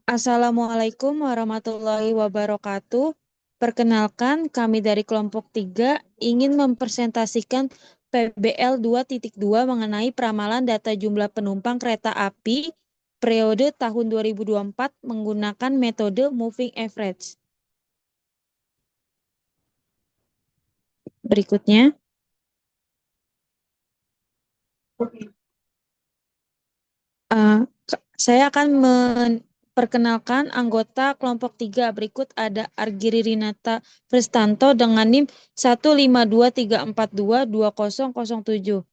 Assalamualaikum warahmatullahi wabarakatuh. Perkenalkan, kami dari kelompok 3 ingin mempresentasikan PBL 2.2 mengenai peramalan data jumlah penumpang kereta api periode tahun 2024 menggunakan metode moving average. Berikutnya, eh, saya akan memperkenalkan anggota kelompok 3. Berikut ada Argiri Rinata Fristanto dengan NIM 15234222007.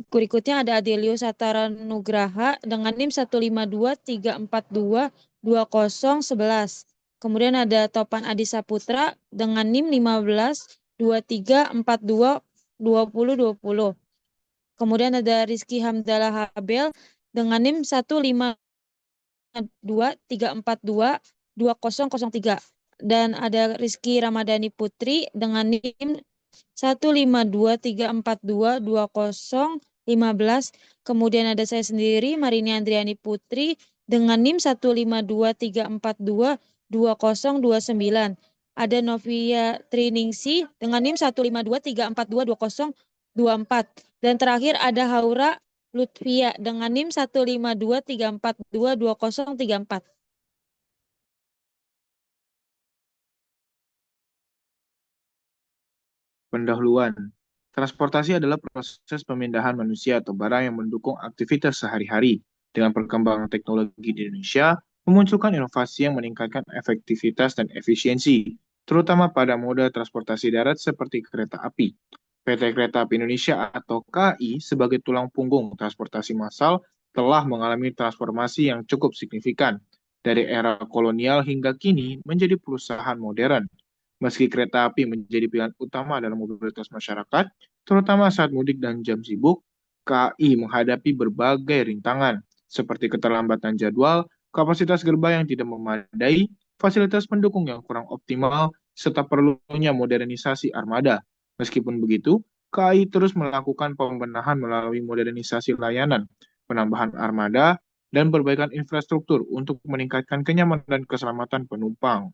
Berikutnya ada Adelio Satara Nugraha dengan NIM 15234222011. Kemudian ada Topan Adi Saputra dengan NIM 1523422020. Kemudian ada Rizky Hamdallah Habel dengan NIM 15234222003. Dan ada Rizky Ramadhani Putri dengan NIM 15234222015. Kemudian ada saya sendiri, Marini Andriani Putri, dengan NIM 15234222029. Ada Novia Triningsi dengan NIM 15234222024. Dan terakhir ada Haura Lutfia dengan NIM 15234222034. Pendahuluan. Transportasi adalah proses pemindahan manusia atau barang yang mendukung aktivitas sehari-hari. Dengan perkembangan teknologi di Indonesia, memunculkan inovasi yang meningkatkan efektivitas dan efisiensi, terutama pada moda transportasi darat seperti kereta api. PT Kereta Api Indonesia atau KAI sebagai tulang punggung transportasi massal telah mengalami transformasi yang cukup signifikan dari era kolonial hingga kini menjadi perusahaan modern. Meski kereta api menjadi pilihan utama dalam mobilitas masyarakat, terutama saat mudik dan jam sibuk, KAI menghadapi berbagai rintangan, seperti keterlambatan jadwal, kapasitas gerbang yang tidak memadai, fasilitas pendukung yang kurang optimal, serta perlunya modernisasi armada. Meskipun begitu, KAI terus melakukan pembenahan melalui modernisasi layanan, penambahan armada, dan perbaikan infrastruktur untuk meningkatkan kenyamanan dan keselamatan penumpang.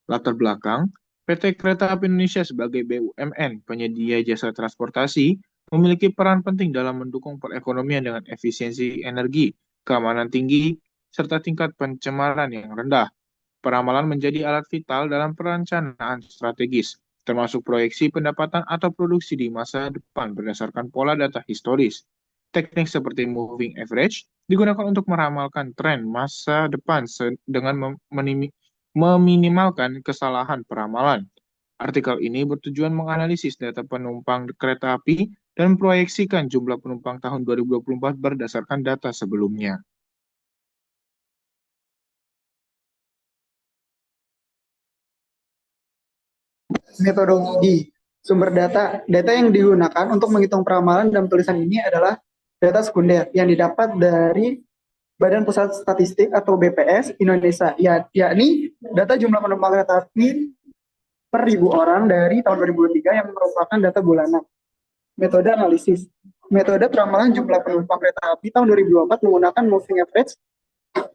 Latar belakang, PT Kereta Api Indonesia sebagai BUMN, penyedia jasa transportasi, memiliki peran penting dalam mendukung perekonomian dengan efisiensi energi, keamanan tinggi, serta tingkat pencemaran yang rendah. Peramalan menjadi alat vital dalam perencanaan strategis, termasuk proyeksi pendapatan atau produksi di masa depan berdasarkan pola data historis. Teknik seperti moving average digunakan untuk meramalkan tren masa depan dengan meminimalkan kesalahan peramalan. Artikel ini bertujuan menganalisis data penumpang kereta api dan memproyeksikan jumlah penumpang tahun 2024 berdasarkan data sebelumnya. Metodologi. Sumber data yang digunakan untuk menghitung peramalan dalam tulisan ini adalah data sekunder yang didapat dari Badan Pusat Statistik atau BPS Indonesia, yakni data jumlah penumpang kereta api per 1.000 orang dari tahun 2003 yang merupakan data bulanan. Metode analisis. Metode peramalan jumlah penumpang kereta api tahun 2024 menggunakan moving average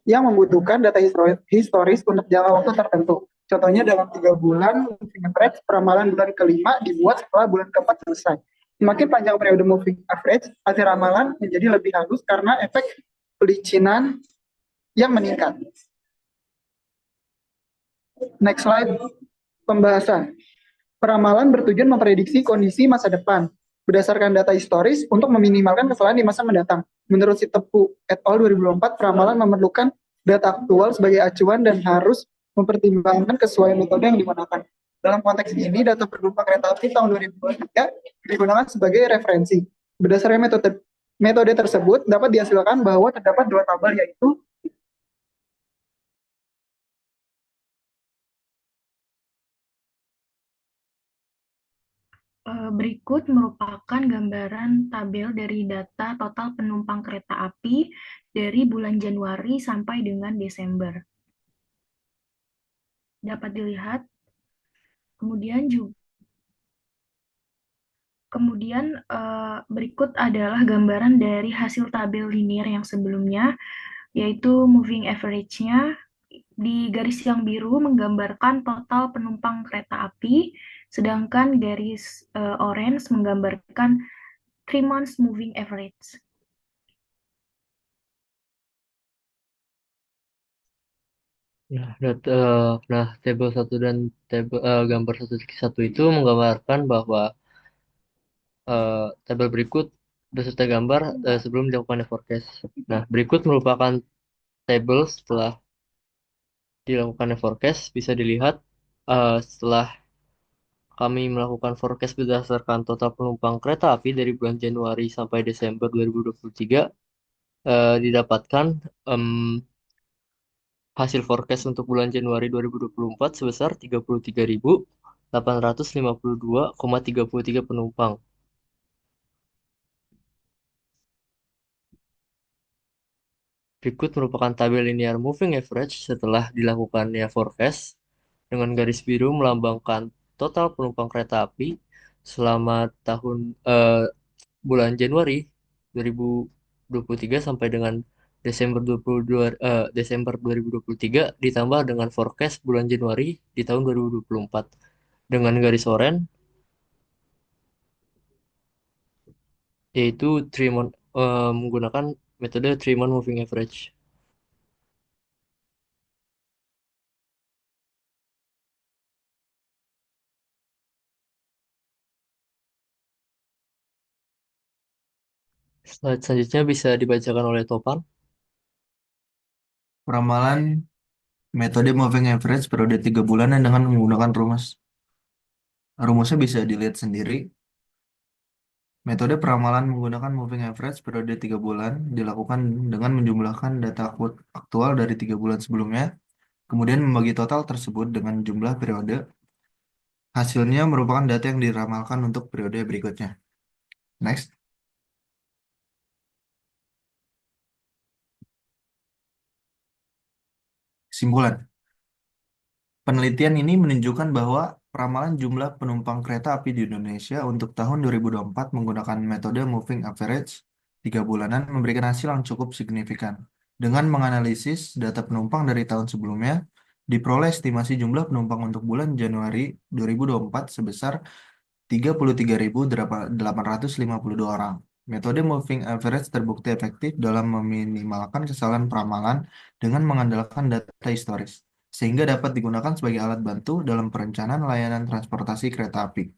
yang membutuhkan data historis untuk jangka waktu tertentu. Contohnya dalam 3 bulan, moving average peramalan bulan kelima dibuat setelah bulan keempat selesai. Semakin panjang periode moving average, hasil ramalan menjadi lebih halus karena efek pelicinan yang meningkat. Next slide, pembahasan. Peramalan bertujuan memprediksi kondisi masa depan berdasarkan data historis untuk meminimalkan kesalahan di masa mendatang. Menurut Sitepu et al. 2024, peramalan memerlukan data aktual sebagai acuan dan harus mempertimbangkan kesesuaian metode yang digunakan. Dalam konteks ini, data penumpang kereta api tahun 2023 digunakan sebagai referensi. Berdasarkan metode tersebut, dapat dihasilkan bahwa terdapat 2 tabel, yaitu Berikut merupakan gambaran tabel dari data total penumpang kereta api dari bulan Januari sampai dengan Desember. Dapat dilihat, kemudian juga Kemudian berikut adalah gambaran dari hasil tabel linear yang sebelumnya, yaitu moving average-nya. Di garis yang biru menggambarkan total penumpang kereta api, sedangkan garis orange menggambarkan 3 months moving average. Nah, tabel 1 dan gambar 1 itu menggambarkan bahwa tabel berikut beserta gambar sebelum dilakukan forecast. Nah, berikut merupakan tabel setelah dilakukan forecast. Bisa dilihat setelah kami melakukan forecast berdasarkan total penumpang kereta api dari bulan Januari sampai Desember 2023, didapatkan hasil forecast untuk bulan Januari 2024 sebesar 33.852,33 penumpang. Berikut merupakan tabel linear moving average setelah dilakukannya forecast, dengan garis biru melambangkan total penumpang kereta api selama bulan Januari 2023 sampai dengan Desember 2023 ditambah dengan forecast bulan Januari di tahun 2024 dengan garis oranye, yaitu menggunakan metode 3-month moving average. Slide selanjutnya bisa dibacakan oleh Topan. Peramalan metode moving average periode 3 bulanan dengan menggunakan rumus. Rumusnya bisa dilihat sendiri. Metode peramalan menggunakan moving average periode 3 bulan dilakukan dengan menjumlahkan data aktual dari 3 bulan sebelumnya, kemudian membagi total tersebut dengan jumlah periode. Hasilnya merupakan data yang diramalkan untuk periode berikutnya. Next. Kesimpulan. Penelitian ini menunjukkan bahwa peramalan jumlah penumpang kereta api di Indonesia untuk tahun 2024 menggunakan metode moving average 3 bulanan memberikan hasil yang cukup signifikan. Dengan menganalisis data penumpang dari tahun sebelumnya, diperoleh estimasi jumlah penumpang untuk bulan Januari 2024 sebesar 33.852 orang. Metode moving average terbukti efektif dalam meminimalkan kesalahan peramalan dengan mengandalkan data historis, sehingga dapat digunakan sebagai alat bantu dalam perencanaan layanan transportasi kereta api.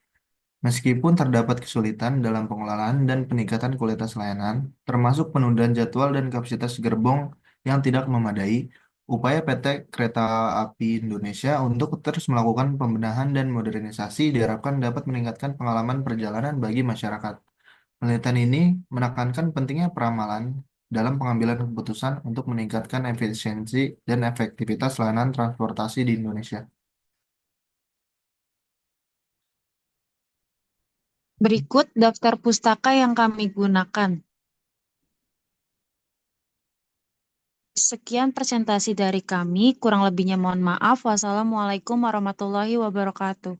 Meskipun terdapat kesulitan dalam pengelolaan dan peningkatan kualitas layanan, termasuk penundaan jadwal dan kapasitas gerbong yang tidak memadai, upaya PT Kereta Api Indonesia untuk terus melakukan pembenahan dan modernisasi diharapkan dapat meningkatkan pengalaman perjalanan bagi masyarakat. Penelitian ini menekankan pentingnya peramalan dalam pengambilan keputusan untuk meningkatkan efisiensi dan efektivitas layanan transportasi di Indonesia. Berikut daftar pustaka yang kami gunakan. Sekian presentasi dari kami, kurang lebihnya mohon maaf. Wassalamualaikum warahmatullahi wabarakatuh.